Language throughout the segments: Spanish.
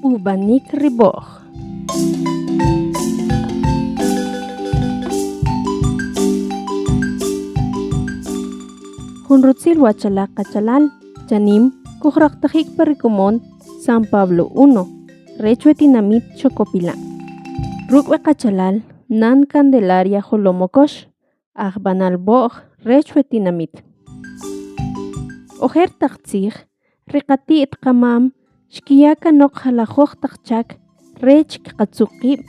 Ubanik riboh. Hunrutsil wachalak kachalal, chanim, kuhraktajik perikomon, San Pablo I, Rechuetinamit Chocopila. Rukwe kachalal, nan Candelaria Jolomokosh, Ahbanal Boj, Rechuetinamit. Ojer taktsig, rikati kamam, shkiyaka nok halajoj takchak, rech katsukib,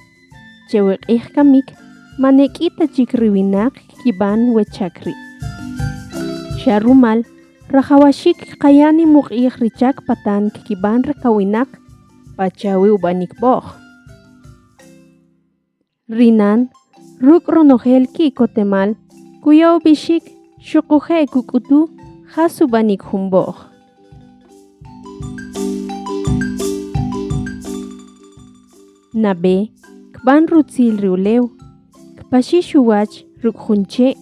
chewek kamik, manekita chikriwinak kiban wechakri. Sharumal, rajawashik kayani muk'ij richak patan kikiban rekawinak, pachawi ubanik boj. Rinan, ruk ronogel ki kotemal, kuya ubishik, shukuhe kukutu, hasubanik humboj. Nabe, kban rutzil riuleu, kpashishuwach rukhunche,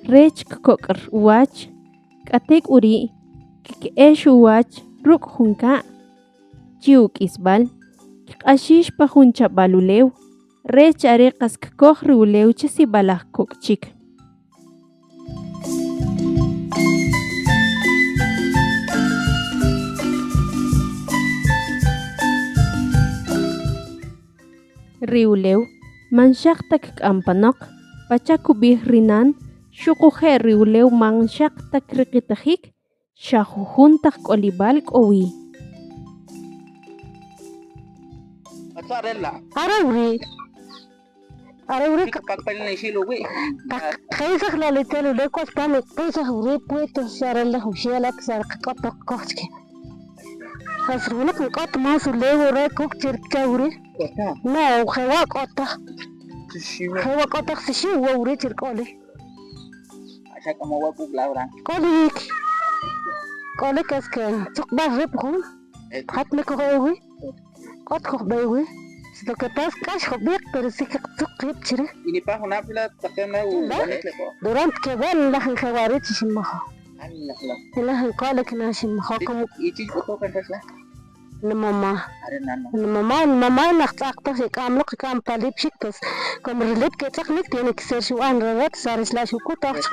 rech kokr uwach, katek uri, kikeshuwach rukhunka, chiuk isbal, kikashish pahuncha baluleu, rech arekas kkoh riuleu chesibalaj kokchik. Riuleu, manshaktak kampanok, pachakubih rinan, shukuhe riuleu manshaktak rikitajik, shahujuntak kolibal kowi. Aruri kakpalin shiluwi. Kaisak lalitelo de kostame pesa uri puesto sharala hushiala sarqatok kochke. Hasruna kot masu lewo re kok chirka uri. No, hewa kota. Hewa kota sishiwa uri chirkole. Asa kama wapu blauran. Kolik. Kolik kaske chukba rip hun. Hat me ko uri. Kot ko bewi. Lo que pasa es que es obvio, pero sí que tú crees que ini pa huna pila takena u banik leko. durante que ven la gente varit sin mojo. Allah. La gente cola que no sin mojo como Iti foto kan tasla. la mamá. Are nano. La mamá la acta se cambia que cambia lipstick pues como el lip que técnico tiene que ser su anrot sares la chucuta pues.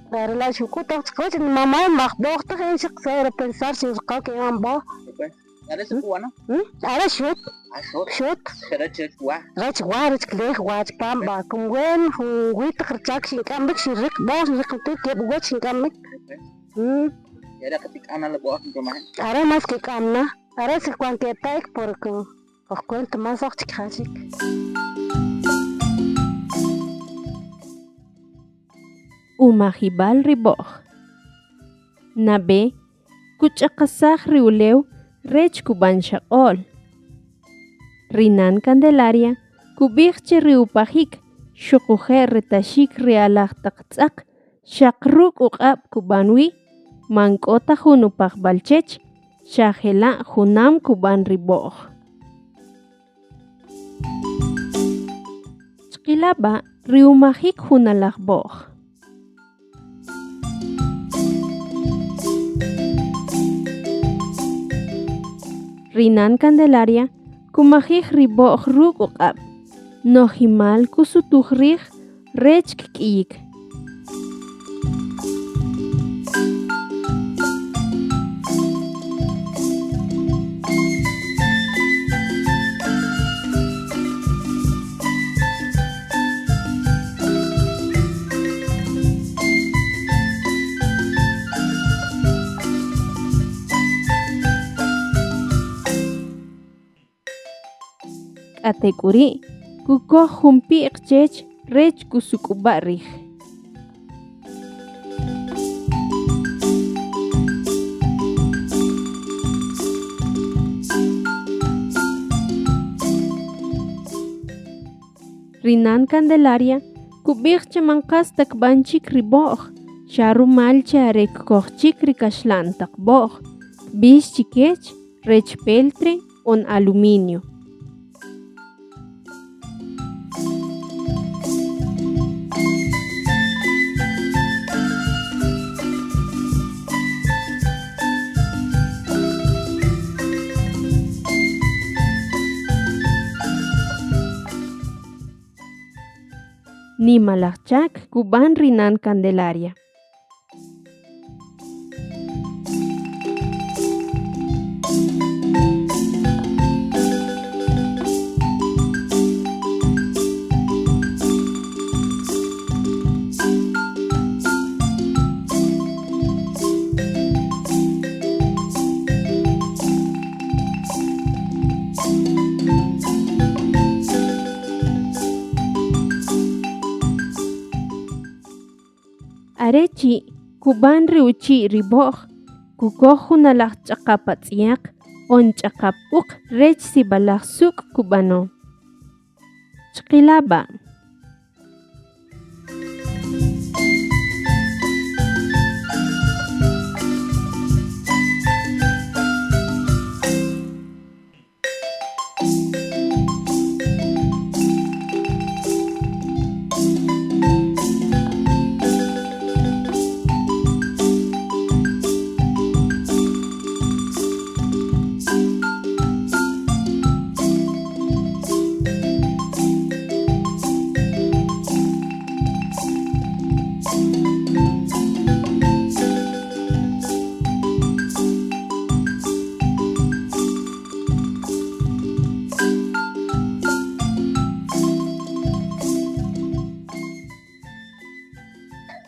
Para la chucuta pues mamá más doctor que se quiere pensar si es que ambos. Ada sepuan no? Ada shoot. Shoot. Kera cekwa. Rach warach kleh wach pamba kumwen hu wit kerchak sing kambik sirik bos sirik tu ke buat sing kambik. Ya ada ketik ana lebo aku kemarin. Ara mas ke kamna. Ara se kwan ke taik porque os cuento más och chikasik. Umahibal riboh. Nabe, kuchakasah riuleu, rech kuban shakol. Rinan Candelaria, kubikche riupahik, shukuhe retashik realah taktzak, shakruk uqab kubanwi, mankota hunupah balchech, shahela hunam kuban riboh. Chkilaba riumahik hunalah boh. Rinan Candelaria, kumahih riboh rukukab, nohimal kusutuhrih rech kikiyik. Atekuri, kukoh humpi ikchech rech kusukubarih. Rinan Candelaria, kubikche mankas takbanchik riboh, sharumal charek kohchik rikashlan takboh, bis chikech, rech peltre on aluminio. Nimalachak kuban rinan Candelaria. Arechi kuban riuchi riboh kukohu nalak chakapatsiak on chakapuk rech sibalak suk kubano. Chkilaba.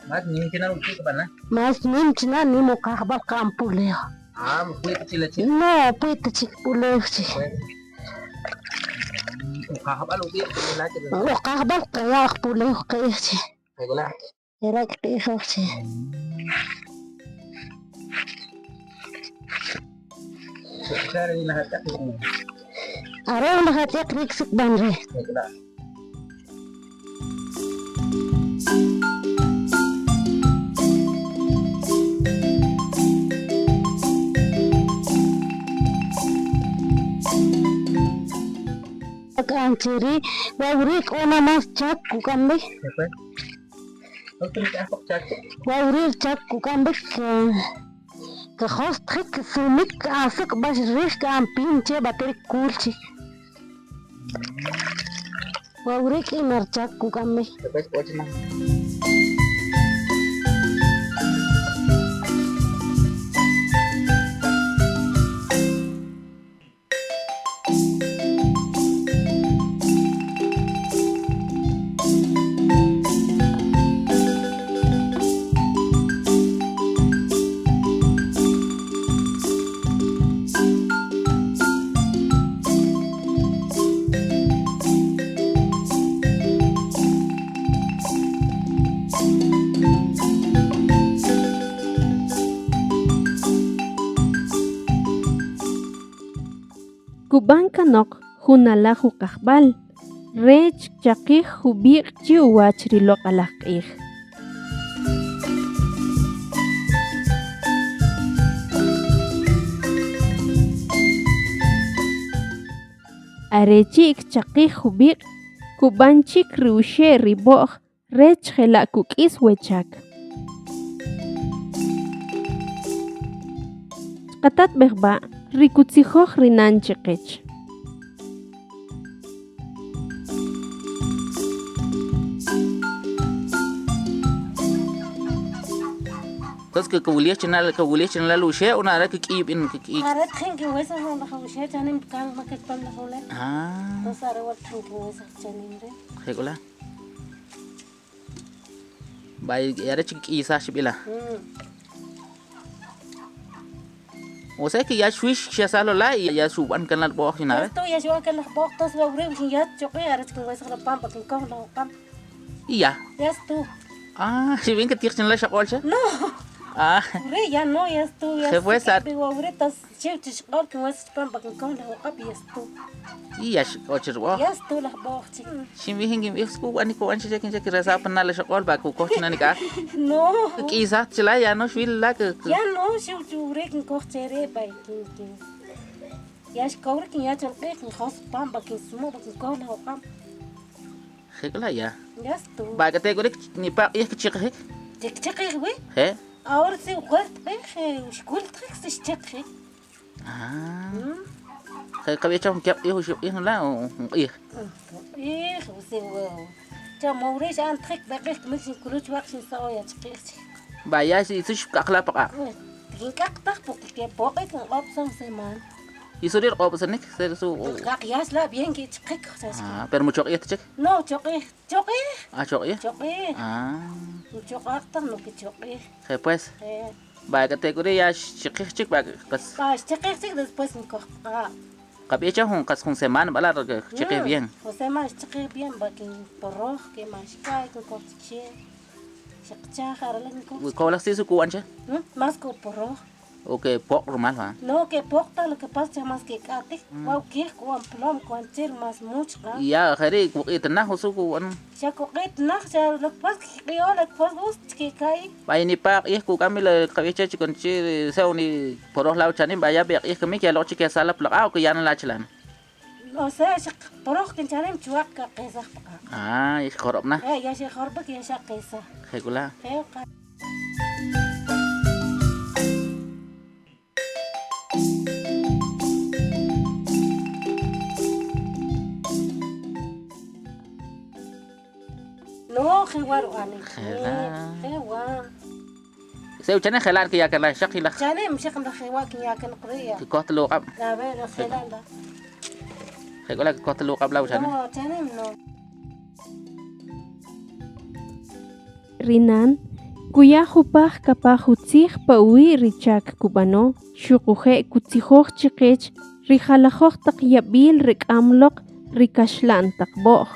Mas ning kina uti ka bana? Mas minchina ni mo kakabal kampuleo. Mukuli kecil aja. No, pwede chik puleo chik. Kakabal uti kecil aja. Lo kakabal kaya puleo kaya chik. Kayak gula. Era kaya chik. Sekarang ini lahat tak. Araw lahat yak riksik banre. Kayak gula. Ciri waurik ona mas cak kukambe Apa? Oh, terus apa cak? waurik cak kukambe ke host trik sumik asuk bas risk am pinche bateri kulchi waurik inar cak kukambe Terus buat senang. Kuban kanok hunalahu kahbal. Rech chakih hubik chiuwach rilok alakih. Arechik chakih hubik kubanchik riushe riboh rech hela kukis wechak. Katat behba rikutsihoh rinan chikich. Terus ke kuliah channel lu share una ada ke keep in ke keep. Arat khinki wesa hon la khawshe tanim kan maket pam la khawle sare wat khinki wesa chanim re Kayak gula. Baik ya ada cik isa shibila. Saya ke ya swish sia salo la ya suban kan la boh sina. to ya shwa kan la bok tos wa ure khin ya choke arat khin wesa la pam pakin ko la pam Iya. yes tu Si wing ke tir channel shakol sha. no ure ya no yes tu yes Se fue sat. wa ure tos cheu chishqol khin wesa pam pakin ko la qap yes tu Iya shakol boh. yes tu la bok chik Si wing hingim isku ani ko anchi jakin jakira sa panna la shakol ba ko china ni ka. no Ke isa chila ya no shwil la ke. ya no sheu ure khin ko chere bai khin ya shkor khin ya chon khin khos pam pakin sumo pakin ko la qap Kayak gula ya. yes tu Ba kategori ni pa ya ke chik he. tik tik we He? اور سي وقلت بخي وش قلت خكس تشتخي Kayak kami macam kiap ihu syuk ihu lah. Ih. ايه وسي موريش أنا تخيك بقيت مشي كلوش وقت نسوي تقيسي Vaya si isu kakla pa. تكين كاقطع بقى بقى كان قابسون سيمان Isu dir ko pasanik ser su. قاقياس لا بين كي تقيك Ah, pero mucho iya cek. نو تقيه Ah, cok iya. تقيه Ah, تقيه أكتر نو تقيه okay pues. Ba kategori ya cek ba kas باش تقيه después نكوخ kabi cha hun kas hun semana bala cek bien. Você mais تقيه bien باكين بروح كي ماش كاي نكوخ تشي شقتا خارل نكوخ Ko la si su ku ancha. ماسكو بروح Okay, pok rumal ha. No, que porta lo que pasa más que cate. Wow, que con plom con ter más mucho. Ya khari ku itna husu ku an. Ya coquet na, ya lo que pasa que yo lo que pasa que cae. Ba ini pak ih ku kami le kabi cha chikon chi seu ni poros lau chani ba ya bek ih kami ke lo chike salap la au ku yan la chilan. O sea, ya porox que chanem chuak ka qesa. Ah, ih khorob na. Ya ya kharbak ya sha qesa. Khegula. No, khewar wani. Khela. Seu chane khelan ke ya kala shaqila. Chanem shaqla khewak ya kan qriya. Ki kot lo qab. La be la khelanda. Khegula ki kot lo qab lau chane. No, chanem no. Rinan, kuya hupah kapah hutzih pawi richak kubano, shukuhe kutzihoj chiqech, rijalajoj tak yabil rikamlok, rikashlan takboj.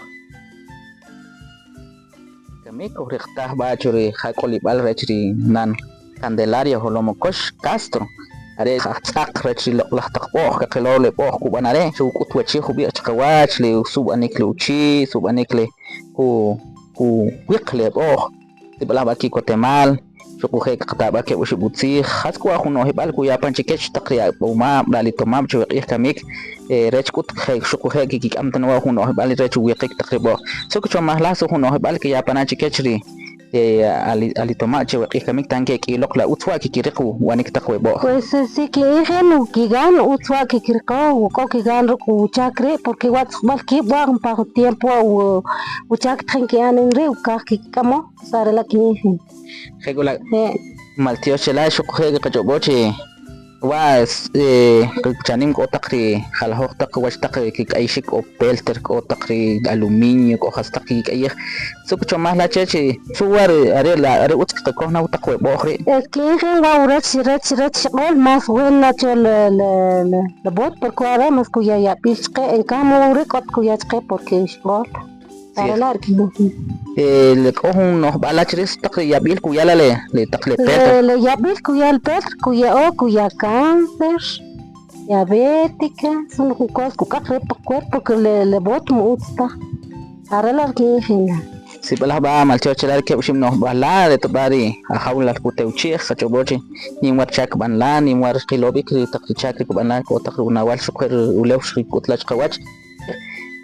Kami ko riktah ba churi khakoli bal rechri nan Candelaria Holomokosh Castro. Are khak rechri lah takboj ka kilo le boj kubanare su kutwachi khubi achkawach le subanik le uchi subanik le ku wikle boj tibala baki kotemal shukuhe kataba ke ushibutsi khas ko akhuno hebal ku ya panchikech takriya uma dali tomam chuqih kamik rech kut khe shukuhe ki amtan wa akhuno hebal rech wiqik takribo so ko mahla so akhuno hebal ke ya panachikechri ali toma chuqih kamik tanke ki lokla utwa ki kiriqu wanik takwebo. Pues sí que ejemplo que gan utwa que kirko o ko que gan ru chakre porque wat mal que buang pa tiempo o chak tranque anen re ka que kamo sare la que Khegula maltio chela shukuhe ka joboche was chanim ko takri khalhoq tak was takri ki aishik o pelter ko takri aluminio ko khas takri ay so ko mahla cheche suwar are utk ko na utakwe bokhri es que ga urat sirat shqol mas wala chol la bot por cuara mas kuya ya pisque en camo rekot kuya chque porque shqol para largo le kohun no balachris takri yabil ku yala le takle pelter le yabil kuya el pelter kuya cáncer diabética son cosas que café por cuerpo que le bot musta para largo si balah ba maltio chela ke ushim no bala de tabari a hawla ku tewchi khachobochi ni war chak ban la ni war qilobi kri takri chak ku ban la ko takri nawal shukr ulew shri kutlach qawach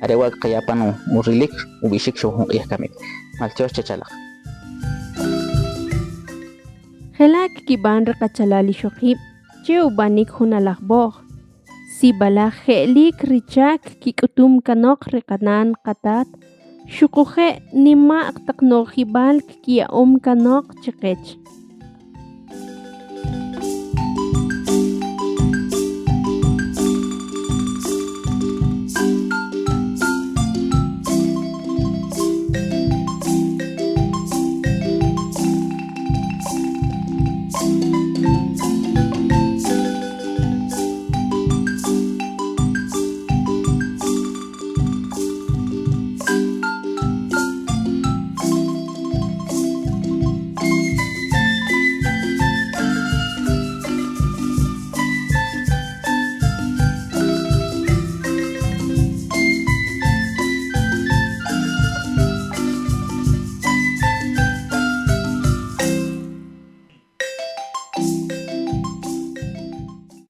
arewa qayapanu urilik ubishik shu ihkamik maltio chela Helak kiban rakachalali shokib, che ubanik hunalakboj. Si bala helik richak kikutum kanok rekanan katat, shukuhe nima taknohibal kia kanok chekech.